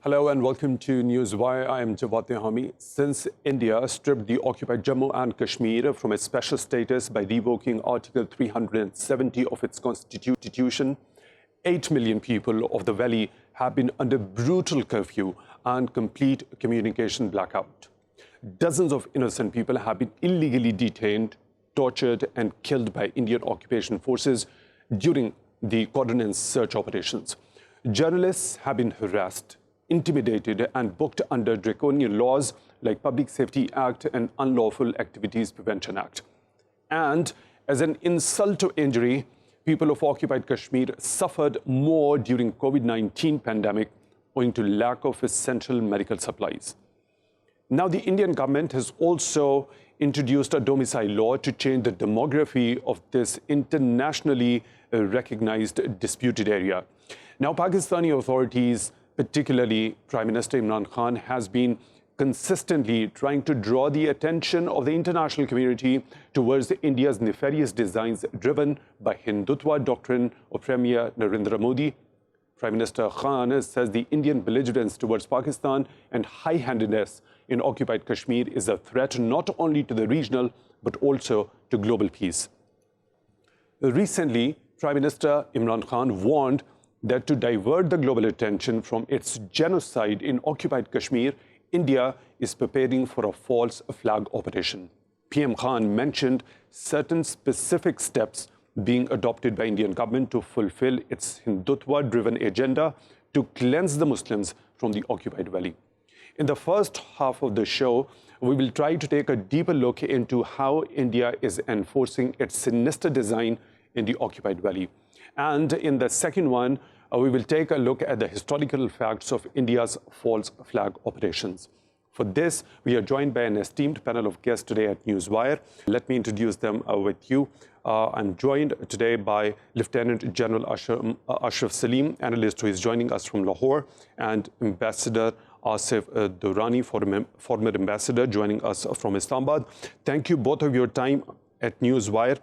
Hello and welcome to Newswire. I am Jawad Tehami. Since India stripped the occupied Jammu and Kashmir from its special status by revoking Article 370 of its constitution, 8 million people of the valley have been under brutal curfew and complete communication blackout. Dozens of innocent people have been illegally detained, tortured and killed by Indian occupation forces during the coordinated search operations. Journalists have been harassed, intimidated and booked under draconian laws like Public Safety Act and Unlawful Activities Prevention Act. And as an insult to injury, people of occupied Kashmir suffered more during COVID-19 pandemic owing to lack of essential medical supplies. Now the Indian government has also introduced a domicile law to change the demography of this internationally recognized disputed area. Now Pakistani authorities, particularly Prime Minister Imran Khan, has been consistently trying to draw the attention of the international community towards India's nefarious designs driven by Hindutva doctrine of Premier Narendra Modi. Prime Minister Khan says the Indian belligerence towards Pakistan and high-handedness in occupied Kashmir is a threat not only to the regional but also to global peace. Recently, Prime Minister Imran Khan warned that to divert the global attention from its genocide in occupied Kashmir, India is preparing for a false flag operation. PM Khan mentioned certain specific steps being adopted by Indian government to fulfill its Hindutva-driven agenda to cleanse the Muslims from the occupied valley. In the first half of the show, we will try to take a deeper look into how India is enforcing its sinister design in the occupied valley. And in the second one, we will take a look at the historical facts of India's false flag operations. For this, we are joined by an esteemed panel of guests today at Newswire. Let me introduce them with you. I'm joined today by Lieutenant General Ashraf Saleem, analyst who is joining us from Lahore, and Ambassador Asif Durrani, former ambassador, joining us from Islamabad. Thank you both of your time at Newswire.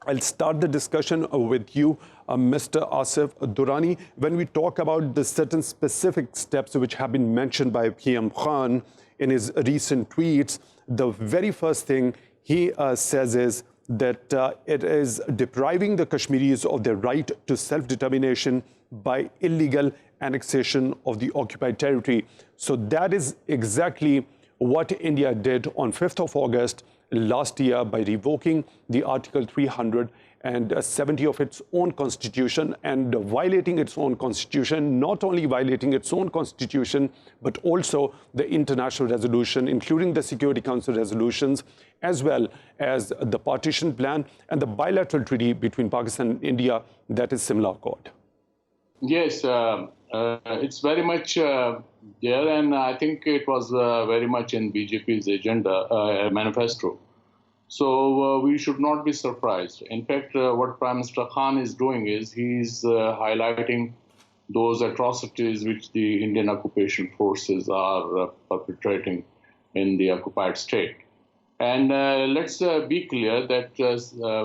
I'll start the discussion with you, Mr. Asif Durrani. When we talk about the certain specific steps which have been mentioned by PM Khan in his recent tweets, the very first thing he says is that it is depriving the Kashmiris of their right to self-determination by illegal annexation of the occupied territory. So that is exactly what India did on 5th of August last year by revoking the Article 370 of its own constitution and violating its own constitution, not only violating its own constitution, but also the international resolution, including the Security Council resolutions, as well as the partition plan and the bilateral treaty between Pakistan and India that is Simla Accord. Yes, it's very much there, and I think it was very much in BJP's agenda, manifesto. So we should not be surprised. In fact, what Prime Minister Khan is doing is he's highlighting those atrocities which the Indian occupation forces are perpetrating in the occupied state. And let's be clear that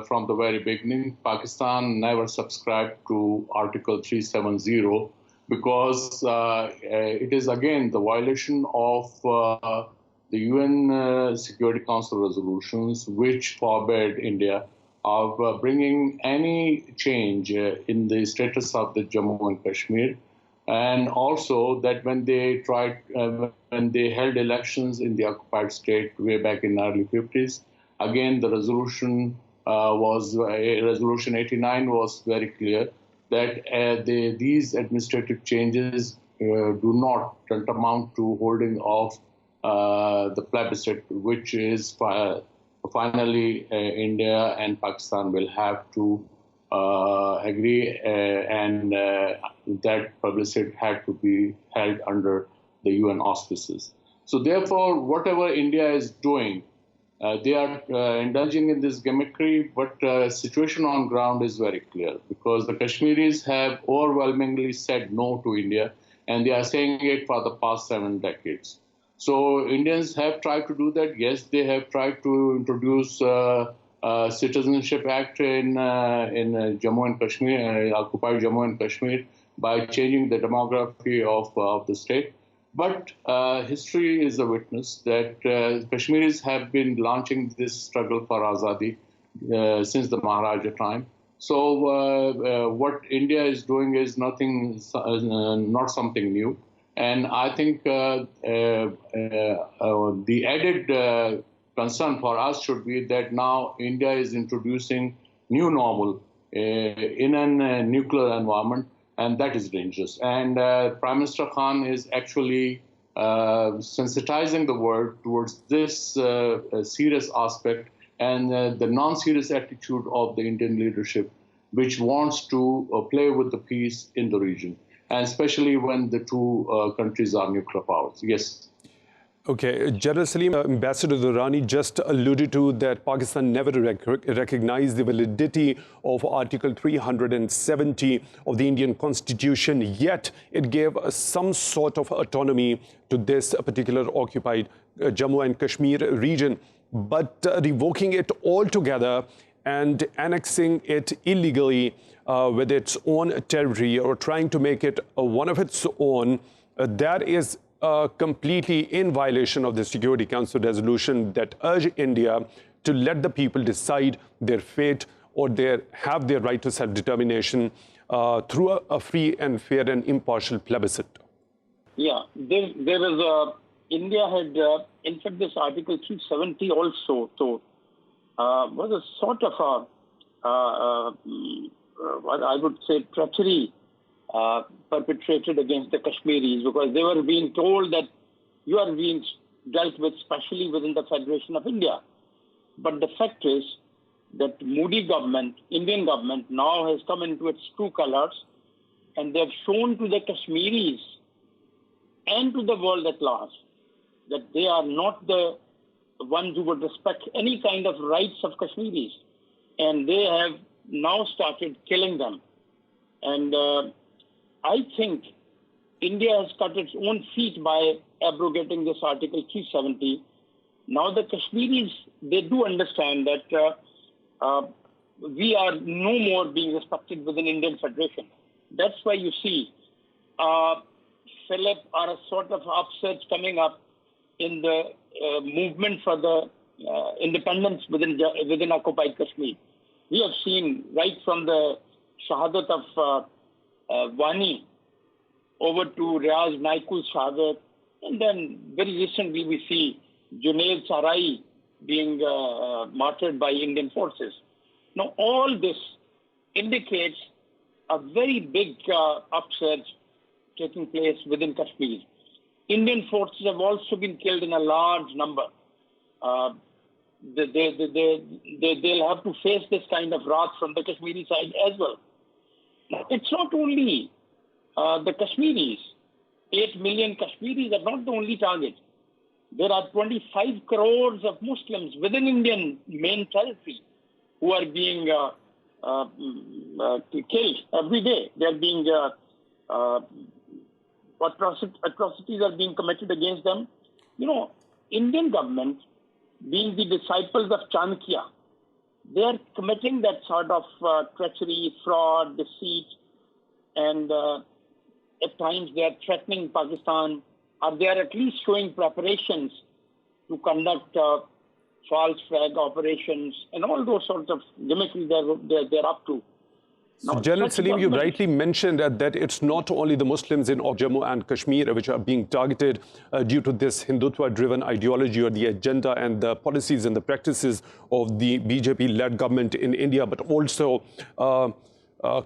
from the very beginning, Pakistan never subscribed to Article 370 because it is, again, the violation of the UN Security Council resolutions, which forbade India of bringing any change in the status of the Jammu and Kashmir, and also that when they held elections in the occupied state way back in the early 50s, again the resolution Resolution 89 was very clear that these administrative changes do not amount to holding of the plebiscite, which is finally India and Pakistan will have to agree, and that plebiscite had to be held under the UN auspices. So therefore, whatever India is doing, they are indulging in this gimmickry, but situation on ground is very clear because the Kashmiris have overwhelmingly said no to India, and they are saying it for the past 7 decades. So Indians have tried to do that. Yes, they have tried to introduce Citizenship Act in Jammu and Kashmir, occupied Jammu and Kashmir, by changing the demography of the state. But history is a witness that Kashmiris have been launching this struggle for Azadi since the Maharaja time. So what India is doing is not something new. And I think the added concern for us should be that now India is introducing new normal in a nuclear environment, and that is dangerous. And Prime Minister Khan is actually sensitizing the world towards this serious aspect and the non-serious attitude of the Indian leadership, which wants to play with the peace in the region, and especially when the two countries are nuclear powers. Yes. Okay, General Saleem, Ambassador Durrani just alluded to that Pakistan never recognized the validity of Article 370 of the Indian Constitution, yet it gave some sort of autonomy to this particular occupied Jammu and Kashmir region. But revoking it altogether and annexing it illegally with its own territory, or trying to make it one of its own, that is completely in violation of the Security Council resolution that urged India to let the people decide their fate or have their right to self-determination through a free and fair and impartial plebiscite. Yeah, there was India had, in fact, this Article 370 also was a sort of what I would say treachery perpetrated against the Kashmiris, because they were being told that you are being dealt with specially within the Federation of India. But the fact is that Modi government, Indian government, now has come into its true colors, and they have shown to the Kashmiris and to the world at large that they are not the ones who would respect any kind of rights of Kashmiris. And they have now started killing them. And I think India has cut its own feet by abrogating this Article 370. Now the Kashmiris, they do understand that we are no more being respected within Indian Federation. That's why you see Philip or a sort of upsurge coming up in the movement for the independence within occupied Kashmir. We have seen right from the Shahadat of Wani over to Riaz Naikul's Shahadat, and then very recently we see Junaid Sarai being martyred by Indian forces. Now all this indicates a very big upsurge taking place within Kashmir. Indian forces have also been killed in a large number. They'll have to face this kind of wrath from the Kashmiri side as well. It's not only the Kashmiris. 8 million Kashmiris are not the only target. There are 25 crores of Muslims within Indian main territory who are being killed every day. They are being atrocities are being committed against them. You know, Indian government, being the disciples of Chanakya, they are committing that sort of treachery, fraud, deceit, and at times they are threatening Pakistan, or they are at least showing preparations to conduct false flag operations and all those sorts of gimmickry they're up to. So, General Saleem, you rightly mentioned that it's not only the Muslims in Jammu and Kashmir which are being targeted due to this Hindutva-driven ideology or the agenda and the policies and the practices of the BJP-led government in India, but also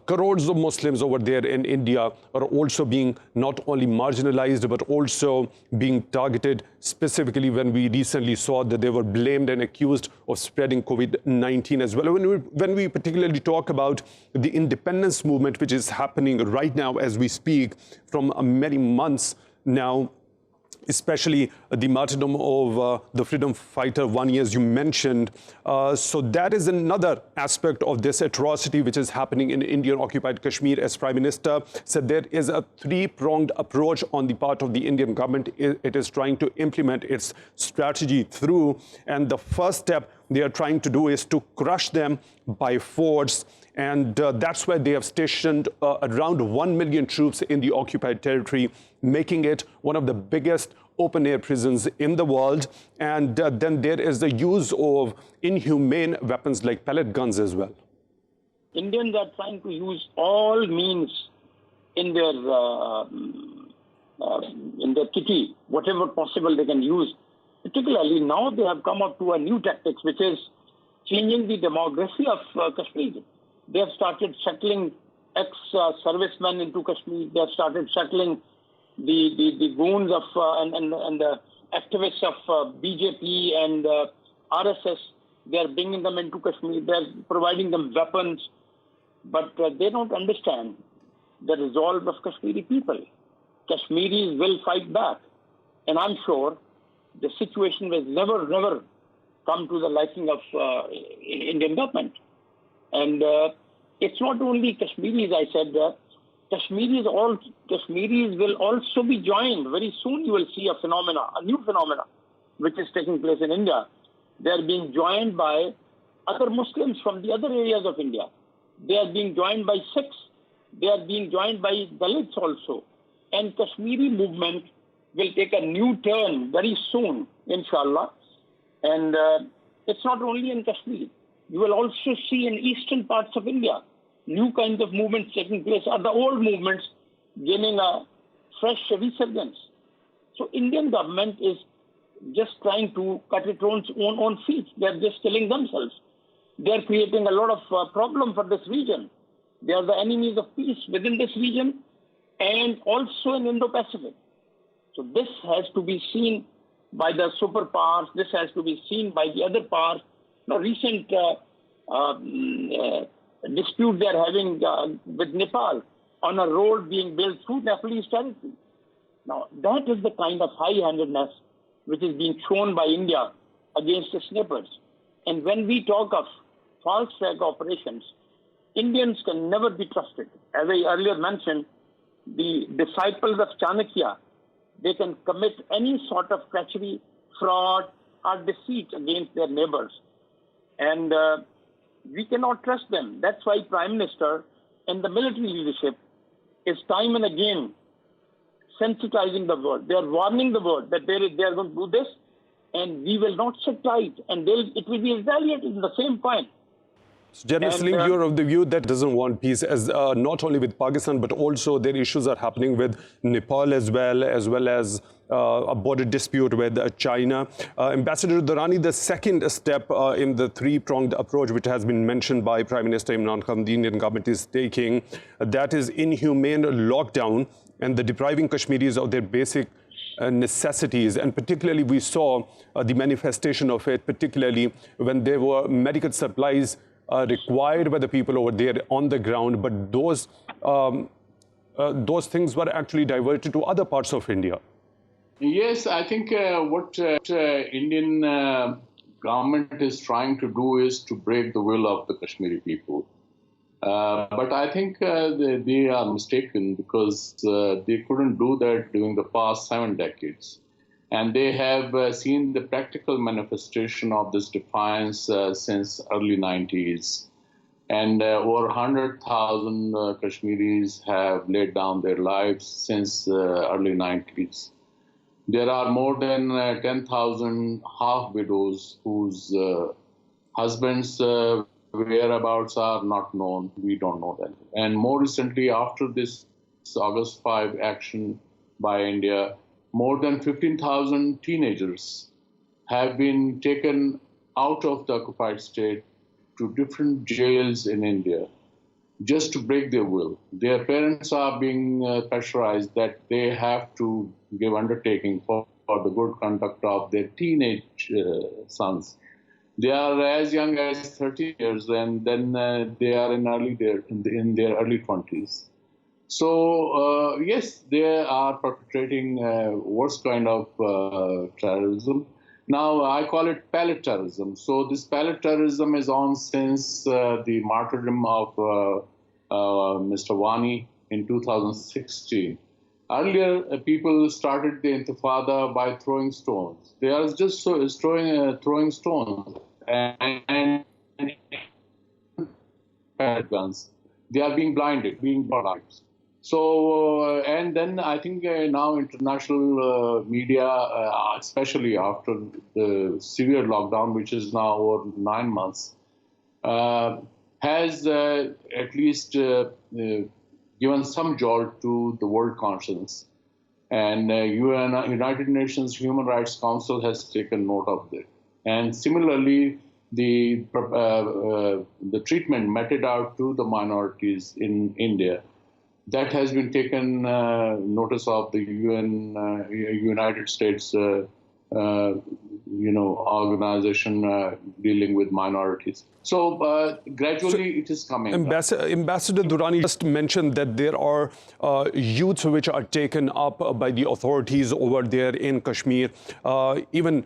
crores of Muslims over there in India are also being not only marginalized but also being targeted, specifically when we recently saw that they were blamed and accused of spreading COVID-19 as well. When we particularly talk about the independence movement which is happening right now as we speak from many months now, especially the martyrdom of the freedom fighter Wani, as you mentioned. So that is another aspect of this atrocity which is happening in Indian-occupied Kashmir. As Prime Minister said, there is a three-pronged approach on the part of the Indian government. It is trying to implement its strategy through. And the first step they are trying to do is to crush them by force. And that's why they have stationed around 1 million troops in the occupied territory, making it one of the biggest open-air prisons in the world. And then there is the use of inhumane weapons like pellet guns as well. Indians are trying to use all means in their kitty, whatever possible they can use. Particularly now they have come up to a new tactics, which is changing the demography of Kashmir. They have started settling ex-servicemen into Kashmir. They have started settling the goons of and the activists of BJP and RSS. They are bringing them into Kashmir. They are providing them weapons. But they don't understand the resolve of Kashmiri people. Kashmiris will fight back. And I'm sure the situation will never come to the liking of Indian government. And it's not only Kashmiris, I said that. Kashmiris will also be joined. Very soon you will see a new phenomena, which is taking place in India. They are being joined by other Muslims from the other areas of India. They are being joined by Sikhs. They are being joined by Dalits also. And Kashmiri movement will take a new turn very soon, inshallah. And it's not only in Kashmir. You will also see in eastern parts of India, new kinds of movements taking place, or the old movements gaining a fresh resurgence. So Indian government is just trying to cut its own feet. They are just killing themselves. They are creating a lot of problem for this region. They are the enemies of peace within this region and also in Indo-Pacific. So this has to be seen by the superpowers. This has to be seen by the other powers. Now, recent dispute they are having with Nepal on a road being built through Nepalese territory. Now, that is the kind of high-handedness which is being shown by India against its neighbors. And when we talk of false flag operations, Indians can never be trusted. As I earlier mentioned, the disciples of Chanakya, they can commit any sort of treachery, fraud, or deceit against their neighbors. And we cannot trust them. That's why Prime Minister and the military leadership is time and again sensitizing the world. They are warning the world that they are going to do this, and we will not sit tight, and it will be retaliated in the same point. So General Saleem, you're of the view that doesn't want peace, as not only with Pakistan, but also their issues are happening with Nepal as well as a border dispute with China. Ambassador Durrani, the second step in the three-pronged approach, which has been mentioned by Prime Minister Imran Khan, the Indian government is taking, that is inhumane lockdown and the depriving Kashmiris of their basic necessities. And particularly we saw the manifestation of it, particularly when there were medical supplies required by the people over there on the ground, but those things were actually diverted to other parts of India. Yes, I think what Indian government is trying to do is to break the will of the Kashmiri people. But I think they are mistaken, because they couldn't do that during the past 7 decades. And they have seen the practical manifestation of this defiance since early 90s. And over 100,000 Kashmiris have laid down their lives since early 90s. There are more than 10,000 half-widows whose husbands' whereabouts are not known. We don't know that. And more recently, after this August 5 action by India, more than 15,000 teenagers have been taken out of the occupied state to different jails in India just to break their will. Their parents are being pressurized that they have to give undertaking for the good conduct of their teenage sons. They are as young as 30 years, and then they are in their early 20s. So, yes, they are perpetrating worst kind of terrorism. Now, I call it pallet terrorism. So this pallet terrorism is on since the martyrdom of Mr. Wani in 2016. Earlier, people started the Intifada by throwing stones. They are just throwing stones. and guns. They are being blinded, being blinded. So, and then I think now international media, especially after the severe lockdown, which is now over 9 months, has at least given some jolt to the world conscience. And United Nations Human Rights Council has taken note of it. And similarly, the treatment meted out to the minorities in India, that has been taken notice of the United States, organization dealing with minorities. So gradually it is coming. Ambassador Durrani just mentioned that there are youths which are taken up by the authorities over there in Kashmir, even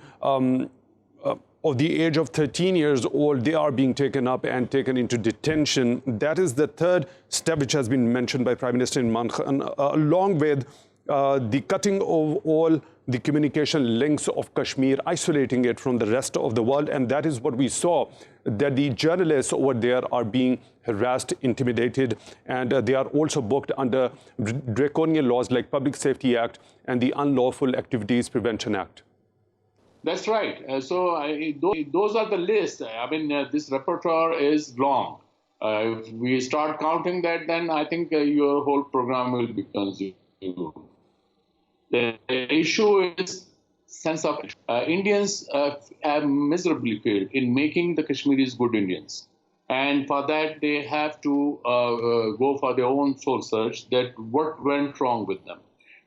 of the age of 13 years old, they are being taken up and taken into detention. That is the third step which has been mentioned by Prime Minister Imran Khan, along with the cutting of all the communication links of Kashmir, isolating it from the rest of the world. And that is what we saw, that the journalists over there are being harassed, intimidated, and they are also booked under draconian laws like Public Safety Act and the Unlawful Activities Prevention Act. That's right. Those are the lists. I mean, this repertoire is long. If we start counting that, then I think your whole program will be consumed. The issue is sense of Indians have miserably failed in making the Kashmiris good Indians. And for that, they have to go for their own soul search, that what went wrong with them.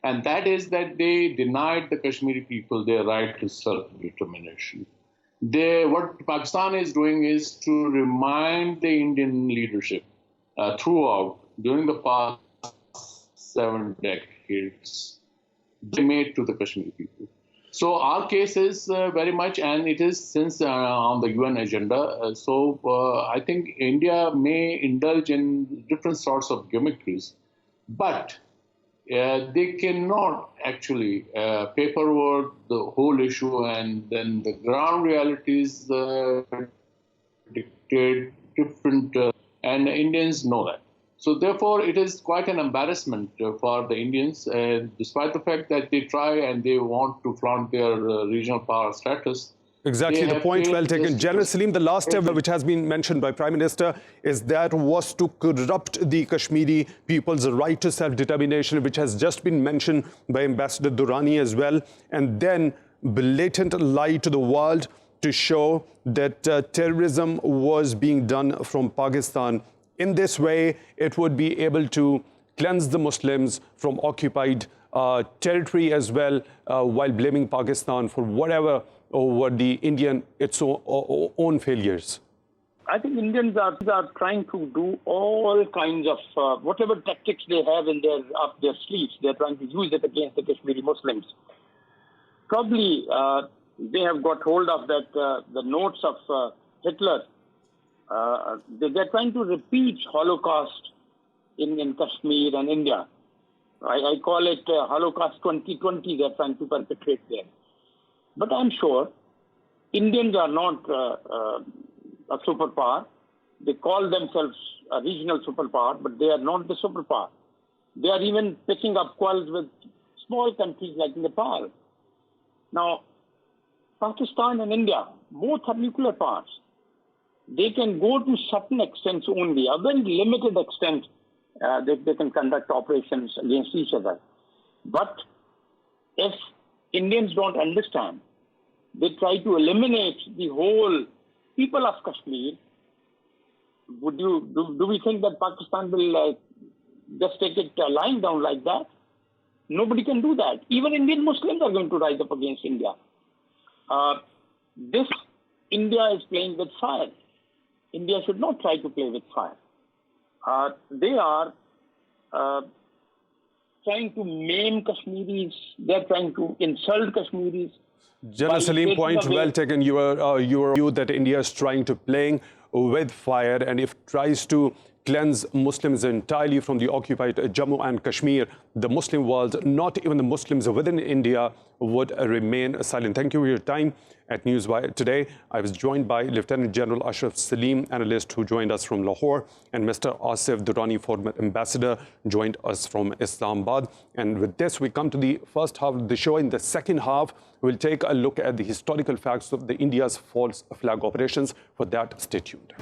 And that is that they denied the Kashmiri people their right to self-determination. What Pakistan is doing is to remind the Indian leadership throughout, during the past 7 decades, they made to the Kashmiri people. So our case is very much, and it is since on the UN agenda. I think India may indulge in different sorts of gimmickries, but they cannot actually paperwork the whole issue, and then the ground realities dictate different, and Indians know that. So therefore, it is quite an embarrassment for the Indians, despite the fact that they try and they want to flaunt their regional power status. Exactly, the point well taken. General Saleem, the last step which has been mentioned by Prime Minister is that was to corrupt the Kashmiri people's right to self-determination, which has just been mentioned by Ambassador Durrani as well, and then blatant lie to the world to show that terrorism was being done from Pakistan. In this way, it would be able to cleanse the Muslims from occupied territory as well, while blaming Pakistan for whatever over the Indian its own failures. I think Indians are trying to do all kinds of whatever tactics they have in up their sleeves. They're trying to use it against the Kashmiri Muslims. Probably they have got hold of that the notes of Hitler. They're trying to repeat Holocaust in Kashmir and India. I call it Holocaust 2020. They're trying to perpetrate there. But I'm sure Indians are not a superpower. They call themselves a regional superpower, but they are not the superpower. They are even picking up quarrels with small countries like Nepal. Now, Pakistan and India, both are nuclear powers. They can go to certain extents only, a very limited extent they can conduct operations against each other. But if Indians don't understand, they try to eliminate the whole people of Kashmir. Do we think that Pakistan will just take it lying down like that? Nobody can do that. Even Indian Muslims are going to rise up against India. This India is playing with fire. India should not try to play with fire. They are trying to maim Kashmiris. They're trying to insult Kashmiris. General Saleem, point well taken. You are that India is trying to playing with fire, and if tries to cleanse Muslims entirely from the occupied Jammu and Kashmir, the Muslim world, not even the Muslims within India, would remain silent. Thank you for your time at Newswire today. I was joined by Lieutenant General Ashraf Saleem, analyst, who joined us from Lahore, and Mr. Asif Durrani, former ambassador, joined us from Islamabad. And with this, we come to the first half of the show. In the second half, we'll take a look at the historical facts of the India's false flag operations. For that, stay tuned.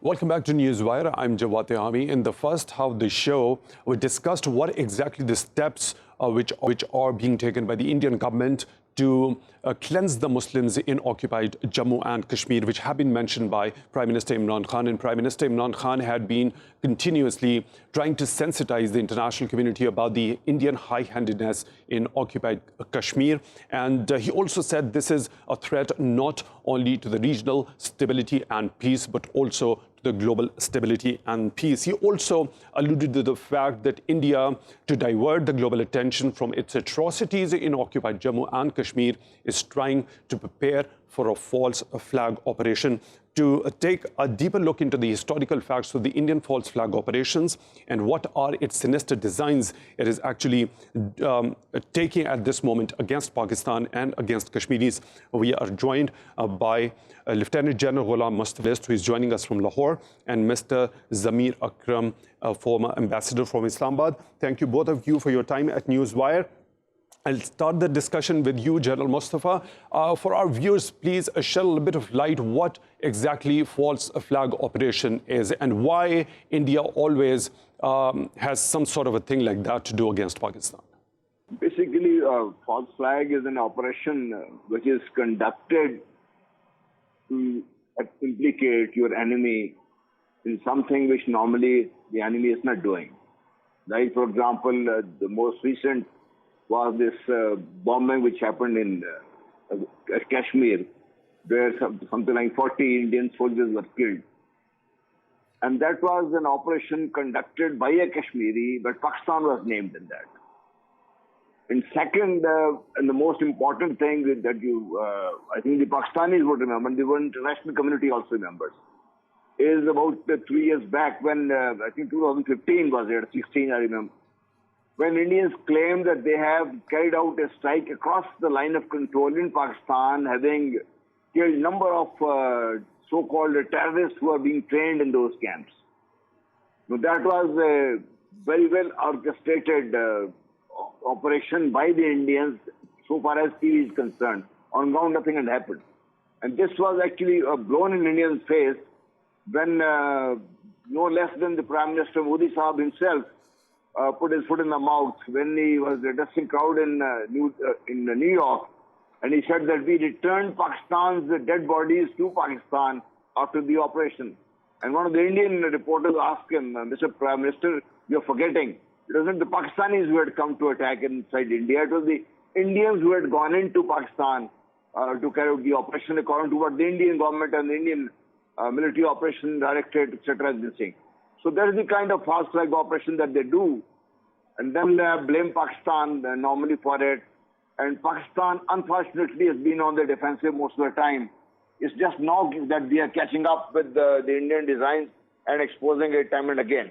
Welcome back to Newswire. I'm Jawad Tehami. In the first half of the show, we discussed what exactly the steps which are being taken by the Indian government to cleanse the Muslims in occupied Jammu and Kashmir, which have been mentioned by Prime Minister Imran Khan. And Prime Minister Imran Khan had been continuously trying to sensitize the international community about the Indian high-handedness in occupied Kashmir. And he also said this is a threat not only to the regional stability and peace, but also to the global stability and peace. He also alluded to the fact that India, to divert the global attention from its atrocities in occupied Jammu and Kashmir, is trying to prepare for a false flag operation. To take a deeper look into the historical facts of the Indian false flag operations and what are its sinister designs it is actually taking at this moment against Pakistan and against Kashmiris, we are joined by Lieutenant General Ghulam, Mustafa, who is joining us from Lahore, and Mr. Zamir Akram, former ambassador from Islamabad. Thank you, both of you, for your time at Newswire. I'll start the discussion with you, General Mustafa. For our viewers, please shed a little bit of light what exactly false flag operation is and why India always has some sort of a thing like that to do against Pakistan. Basically, false flag is an operation which is conducted to implicate your enemy in something which normally the enemy is not doing. Like, for example, the most recent was this bombing which happened in Kashmir, where something like 40 Indian soldiers were killed. And that was an operation conducted by a Kashmiri, but Pakistan was named in that. And second, and the most important thing that I think the Pakistanis would remember, and the international community also remembers, is about 3 years back when, I think 2015 was it, 16 I remember, when Indians claimed that they have carried out a strike across the line of control in Pakistan, having killed a number of so-called terrorists who are being trained in those camps. Now, that was a very well orchestrated operation by the Indians so far as peace is concerned. On ground, nothing had happened. And this was actually blown in Indians' face when no less than the Prime Minister Modi Sahab himself put his foot in the mouth when he was addressing crowd in New York, and he said that we returned Pakistan's dead bodies to Pakistan after the operation. And one of the Indian reporters asked him, Mr. Prime Minister, you're forgetting, it wasn't the Pakistanis who had come to attack inside India, it was the Indians who had gone into Pakistan to carry out the operation according to what the Indian government and the Indian military operation directorate, etc. has been saying. So that is the kind of false flag operation that they do, and then blame Pakistan normally for it. And Pakistan, unfortunately, has been on the defensive most of the time. It's just now that we are catching up with the Indian designs and exposing it time and again.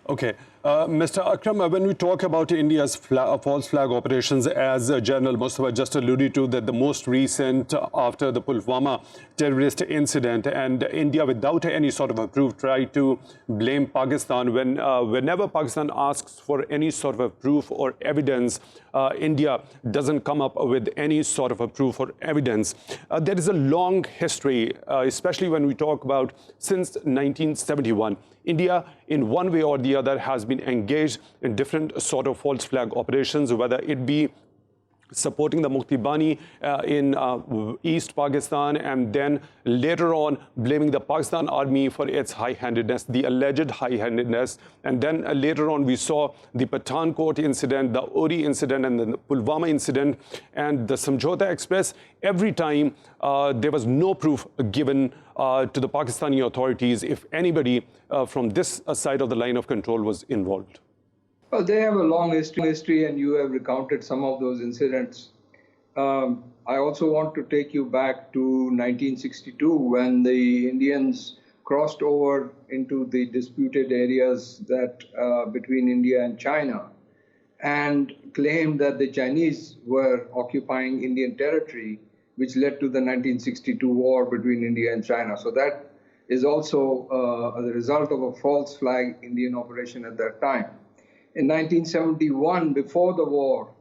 Okay. Mr. Akram, when we talk about India's false flag operations, as General Mustafa just alluded to, that the most recent after the Pulwama terrorist incident, and India, without any sort of a proof, tried to blame Pakistan. Whenever Pakistan asks for any sort of a proof or evidence, India doesn't come up with any sort of a proof or evidence. There is a long history, especially when we talk about since 1971. India, in one way or the other, has been engaged in different sort of false flag operations, whether it be supporting the Muktibani in East Pakistan, and then later on blaming the Pakistan army for its high-handedness, the alleged high-handedness. And then later on we saw the Pathankot incident, the Uri incident, and the Pulwama incident, and the Samjhota Express. Every time there was no proof given to the Pakistani authorities if anybody from this side of the line of control was involved. Well, they have a long history, and you have recounted some of those incidents. I also want to take you back to 1962 when the Indians crossed over into the disputed areas that between India and China and claimed that the Chinese were occupying Indian territory, which led to the 1962 war between India and China. So that is also the result of a false flag Indian operation at that time. In 1971, before the war,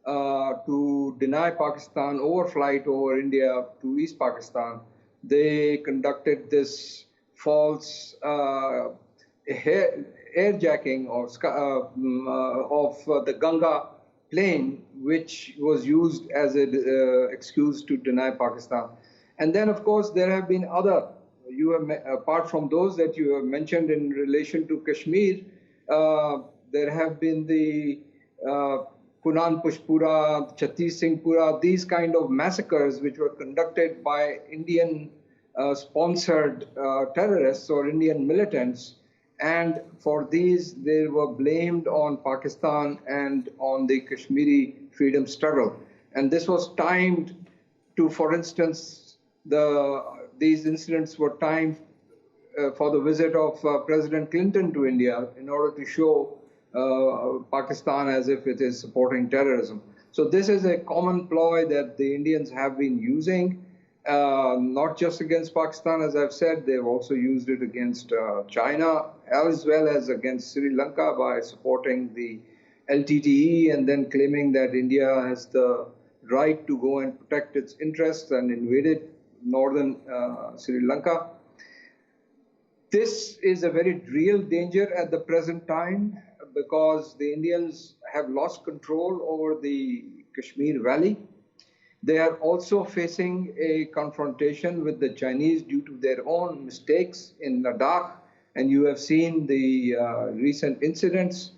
to deny Pakistan overflight over India to East Pakistan, they conducted this false airjacking of the Ganga plane, which was used as an excuse to deny Pakistan. And then, of course, there have been other, apart from those that you have mentioned in relation to Kashmir, there have been the Punan Pushpura, Chhattis Singhpura, these kind of massacres which were conducted by Indian sponsored terrorists or Indian militants. And for these, they were blamed on Pakistan and on the Kashmiri freedom struggle. And this was timed to, for instance, these incidents were timed for the visit of President Clinton to India in order to show Pakistan as if it is supporting terrorism. So this is a common ploy that the Indians have been using, not just against Pakistan, as I've said, they've also used it against China, as well as against Sri Lanka by supporting the LTTE and then claiming that India has the right to go and protect its interests and invaded northern Sri Lanka. This is a very real danger at the present time because the Indians have lost control over the Kashmir Valley. They are also facing a confrontation with the Chinese due to their own mistakes in Ladakh. And you have seen the recent incidents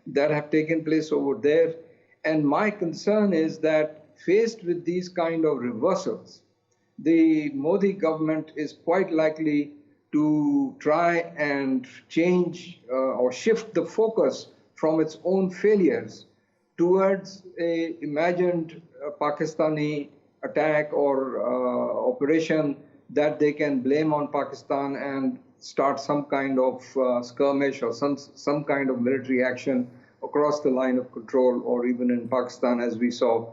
that have taken place over there. And my concern is that faced with these kind of reversals, the Modi government is quite likely to try and change or shift the focus from its own failures towards a imagined Pakistani attack or operation that they can blame on Pakistan and start some kind of skirmish or some kind of military action across the line of control or even in Pakistan, as we saw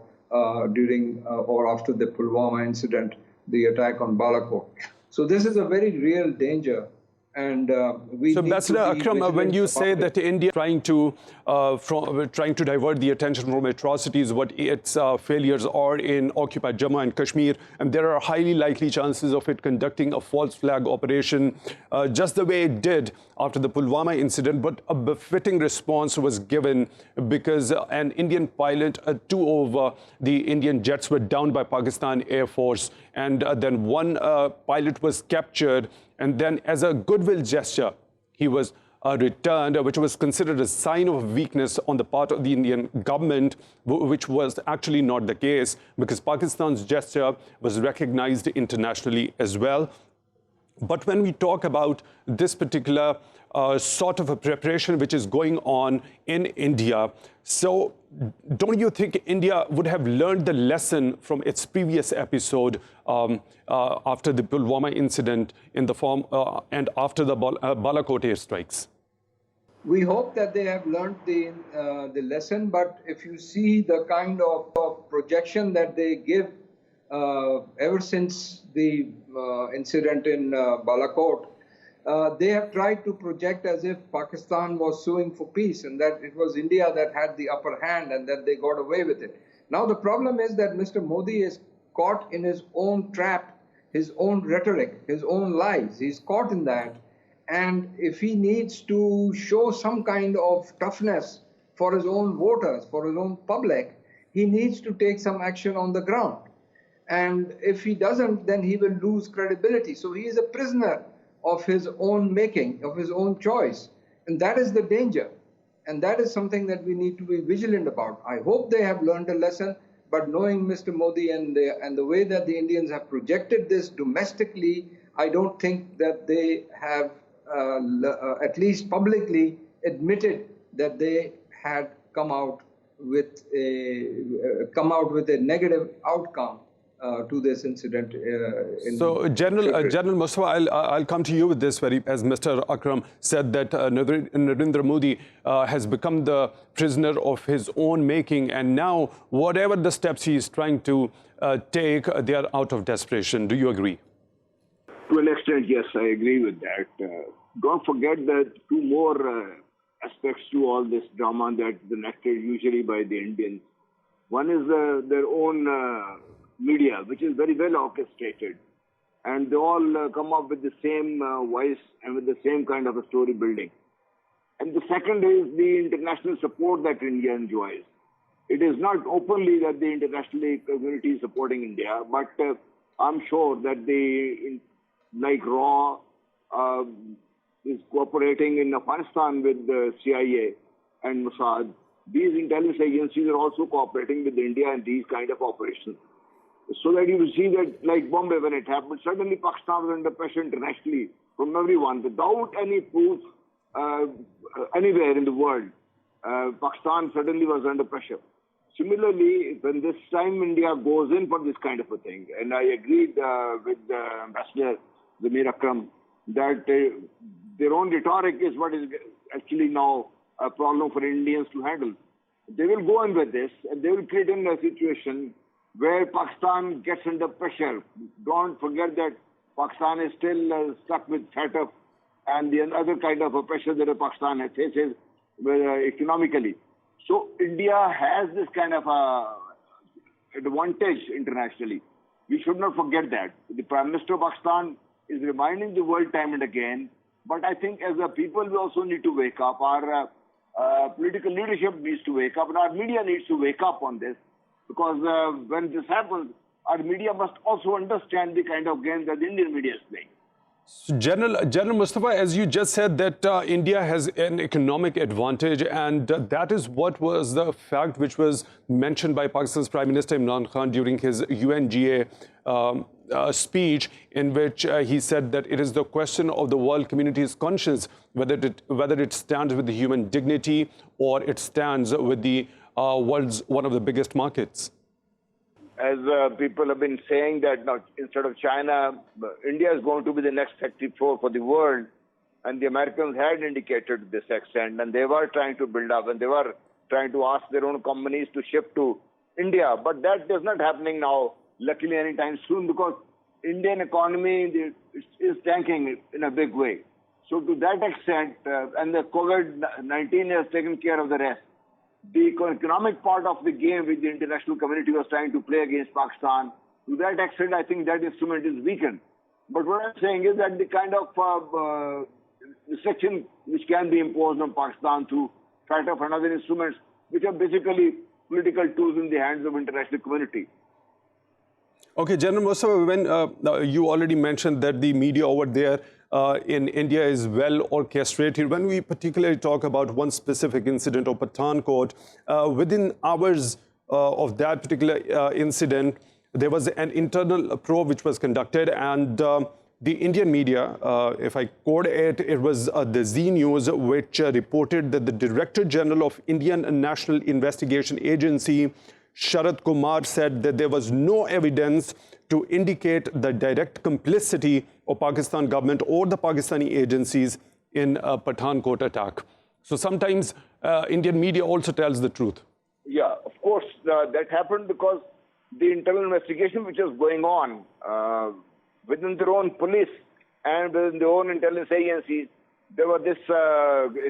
during or after the Pulwama incident, the attack on Balakot. So this is a very real danger. And we so, Ambassador Akram, when you say that India is trying to divert the attention from atrocities, what its failures are in occupied Jammu and Kashmir, and there are highly likely chances of it conducting a false flag operation, just the way it did after the Pulwama incident, but a befitting response was given because an Indian pilot, two of the Indian jets were downed by Pakistan Air Force, and then one pilot was captured. And then as a goodwill gesture, he was returned, which was considered a sign of weakness on the part of the Indian government, which was actually not the case because Pakistan's gesture was recognized internationally as well. But when we talk about this particular sort of a preparation which is going on in India, so don't you think India would have learned the lesson from its previous episode after the Pulwama incident in the form and after the Balakot airstrikes? We hope that they have learned the lesson, but if you see the kind of projection that they give ever since the incident in Balakot, they have tried to project as if Pakistan was suing for peace and that it was India that had the upper hand and that they got away with it. Now the problem is that Mr. Modi is caught in his own trap, his own rhetoric, his own lies. He's caught in that. And if he needs to show some kind of toughness for his own voters, for his own public, he needs to take some action on the ground. And if he doesn't, then he will lose credibility. So he is a prisoner of his own making, of his own choice. And that is the danger. And that is something that we need to be vigilant about. I hope they have learned a lesson, but knowing Mr. Modi and the way that the Indians have projected this domestically, I don't think that they have, at least publicly, admitted that they had come out with come out with a negative outcome to this incident. So, General Mustafa, I'll come to you with this. As Mr. Akram said, that Narendra Modi has become the prisoner of his own making, and now whatever the steps he is trying to take, they are out of desperation. Do you agree? To an extent, yes, I agree with that. Don't forget that two more aspects to all this drama that's enacted usually by the Indians. One is their own media, which is very well orchestrated, and they all come up with the same voice and with the same kind of a story building. And the second is the international support that India enjoys. It is not openly that the international community is supporting India, but I'm sure that like RAW is cooperating in Afghanistan with the CIA and Mossad. These intelligence agencies are also cooperating with India in these kind of operations. So that you will see that, like Bombay, when it happened, suddenly Pakistan was under pressure internationally from everyone without any proof anywhere in the world. Pakistan suddenly was under pressure. Similarly, when this time India goes in for this kind of a thing, and I agreed with Ambassador Zamir Akram that their own rhetoric is what is actually now a problem for Indians to handle. They will go on with this, and they will create a situation where Pakistan gets under pressure. Don't forget that Pakistan is still stuck with FATF and the other kind of a pressure that Pakistan faces economically. So India has this kind of advantage internationally. We should not forget that. The Prime Minister of Pakistan is reminding the world time and again, but I think as a people we also need to wake up. Our political leadership needs to wake up, and our media needs to wake up on this. Because when this happens, our media must also understand the kind of game that the Indian media is playing. So General Mustafa, as you just said, that India has an economic advantage, and that is what was the fact which was mentioned by Pakistan's Prime Minister Imran Khan during his UNGA speech, in which he said that it is the question of the world community's conscience whether it stands with the human dignity or it stands with the world's one of the biggest markets. As people have been saying that now, instead of China, India is going to be the next factory floor for the world. And the Americans had indicated this extent, and they were trying to build up, and they were trying to ask their own companies to shift to India. But that is not happening now, luckily, anytime soon, because Indian economy is tanking in a big way. So to that extent, and the COVID-19 has taken care of the rest. The economic part of the game which the international community was trying to play against Pakistan, to that extent, I think that instrument is weakened. But what I'm saying is that the kind of restriction which can be imposed on Pakistan through FATF and other instruments, which are basically political tools in the hands of international community. Okay, General Mustafa, when you already mentioned that the media over there in India is well orchestrated. When we particularly talk about one specific incident of Pathankot, within hours of that particular incident, there was an internal probe which was conducted, and the Indian media, if I quote it, it was the Z News, which reported that the Director General of Indian National Investigation Agency, Sharad Kumar, said that there was no evidence to indicate the direct complicity of Pakistan government or the Pakistani agencies in a Pathankot attack. So sometimes Indian media also tells the truth. Yeah, of course, that happened because the internal investigation which was going on within their own police and within their own intelligence agencies, there was this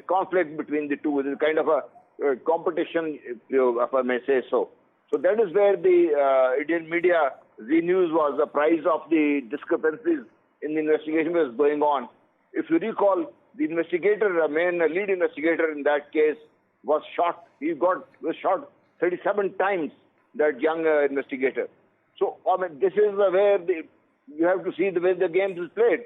conflict between the two, this kind of a competition, if I may say so. So that is where the Indian media, Z News, was apprised of the discrepancies in the investigation that was going on. If you recall, the investigator, main lead investigator in that case, was shot. He was shot 37 times, that young investigator. So I mean, this is where you have to see the way the game is played.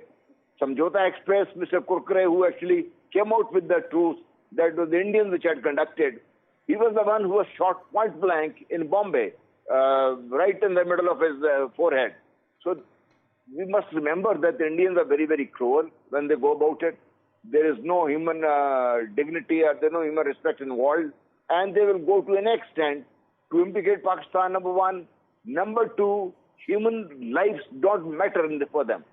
Samjhota Express, Mr. Kurkure, who actually came out with the truth that it was the Indians which had conducted. He was the one who was shot point blank in Bombay, right in the middle of his forehead. So we must remember that the Indians are very, very cruel when they go about it. There is no human dignity or there is no human respect involved. and they will go to an extent to implicate Pakistan, number one. Number two, human lives don't matter for them.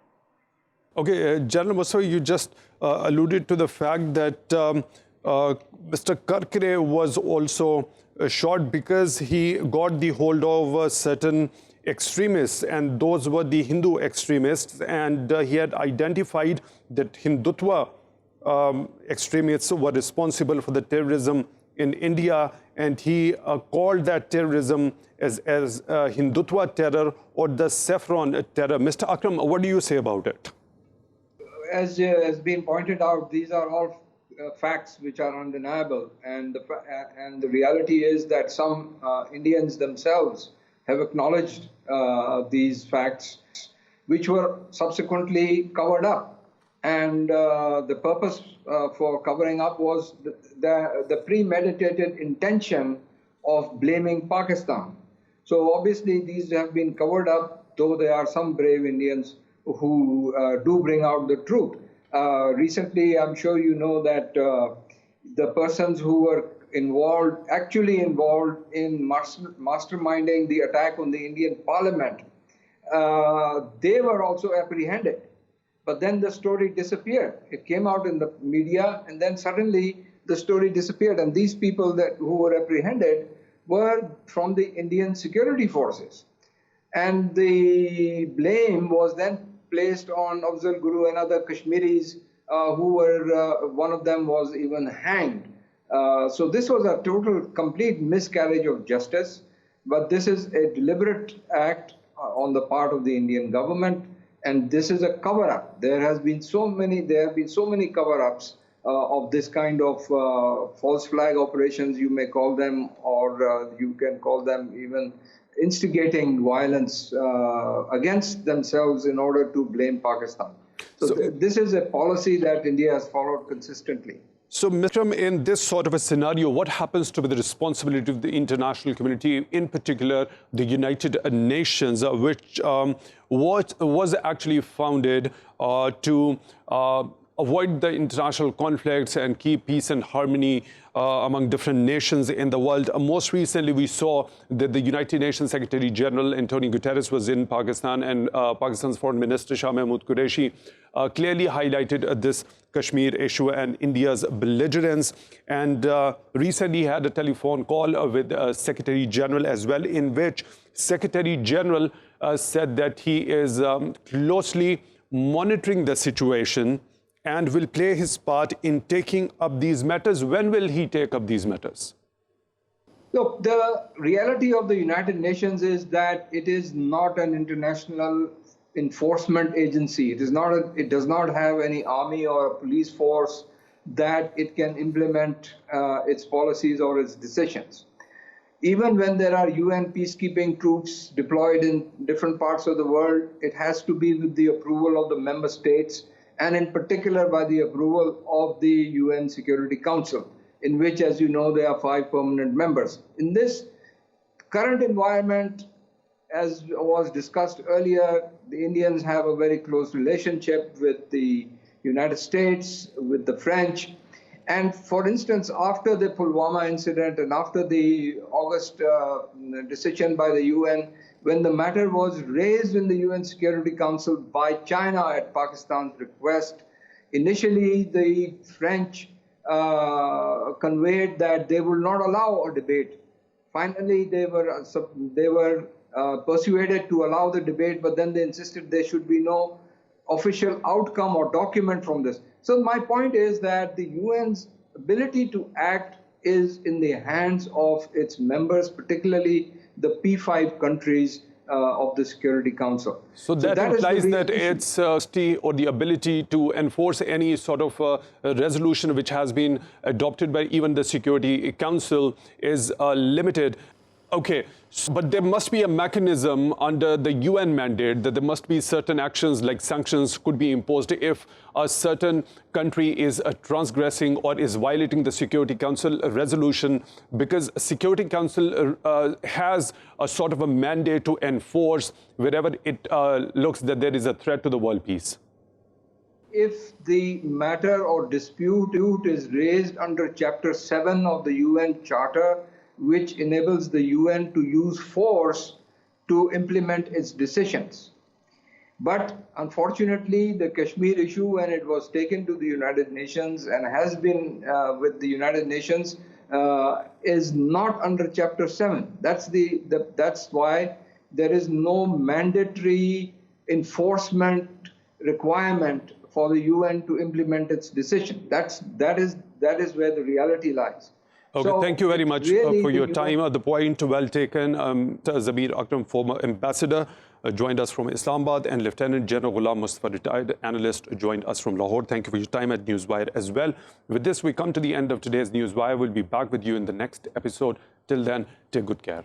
Okay, General Mustafa, you just alluded to the fact that Mr. Karkare was also shot because he got the hold of certain extremists, and those were the Hindu extremists, and he had identified that Hindutva extremists were responsible for the terrorism in India, and he called that terrorism as Hindutva terror or the saffron terror. Mr. Akram, what do you say about it? As has been pointed out, these are all facts which are undeniable, and the reality is that some Indians themselves have acknowledged these facts, which were subsequently covered up. And the purpose for covering up was the premeditated intention of blaming Pakistan. So obviously these have been covered up, though there are some brave Indians who do bring out the truth. Recently, I'm sure you know that the persons who were actually involved in masterminding the attack on the Indian Parliament, they were also apprehended. But then the story disappeared. It came out in the media, and then suddenly the story disappeared. And these people who were apprehended were from the Indian security forces. And the blame was then placed on Afzal Guru and other Kashmiris who were, one of them was even hanged. So this was a complete miscarriage of justice. But this is a deliberate act on the part of the Indian government. And this is a cover-up. There have been so many cover-ups of this kind of false flag operations, you may call them, or you can call them even instigating violence against themselves in order to blame Pakistan. So this is a policy that India has followed consistently. So, Mr. In this sort of a scenario, what happens to be the responsibility of the international community, in particular the United Nations, which was actually founded to avoid the international conflicts and keep peace and harmony among different nations in the world? Most recently, we saw that the United Nations Secretary General Antonio Guterres was in Pakistan, and Pakistan's Foreign Minister Shah Mahmood Qureshi clearly highlighted this Kashmir issue and India's belligerence, and recently had a telephone call with Secretary General as well, in which Secretary General said that he is closely monitoring the situation and will play his part in taking up these matters. When will he take up these matters? Look, the reality of the United Nations is that it is not an international enforcement agency. It does not have any army or a police force that it can implement its policies or its decisions. Even when there are UN peacekeeping troops deployed in different parts of the world, it has to be with the approval of the member states, and in particular by the approval of the UN Security Council, in which, as you know, there are 5 permanent members. In this current environment, as was discussed earlier, the Indians have a very close relationship with the United States, with the French. And for instance, after the Pulwama incident and after the August decision by the UN, when the matter was raised in the UN Security Council by China at Pakistan's request, initially the French conveyed that they would not allow a debate. Finally, they were persuaded to allow the debate, but then they insisted there should be no official outcome or document from this. So my point is that the UN's ability to act is in the hands of its members, particularly the P5 countries of the Security Council. So that implies that its or the ability to enforce any sort of resolution which has been adopted by even the Security Council is limited. Okay, but there must be a mechanism under the UN mandate that there must be certain actions like sanctions could be imposed if a certain country is transgressing or is violating the Security Council resolution, because Security Council has a sort of a mandate to enforce wherever it looks that there is a threat to the world peace. if the matter or dispute is raised under Chapter 7 of the UN Charter, which enables the UN to use force to implement its decisions. But unfortunately, the Kashmir issue, when it was taken to the United Nations and has been with the United Nations, is not under Chapter 7. That's why there is no mandatory enforcement requirement for the UN to implement its decision. That is where the reality lies. Okay, So thank you very much really for your time. The point well taken. Zamir Akram, former ambassador, joined us from Islamabad, and Lieutenant General Ghulam Mustafa, retired analyst, joined us from Lahore. Thank you for your time at Newswire as well. With this, we come to the end of today's Newswire. We'll be back with you in the next episode. Till then, take good care.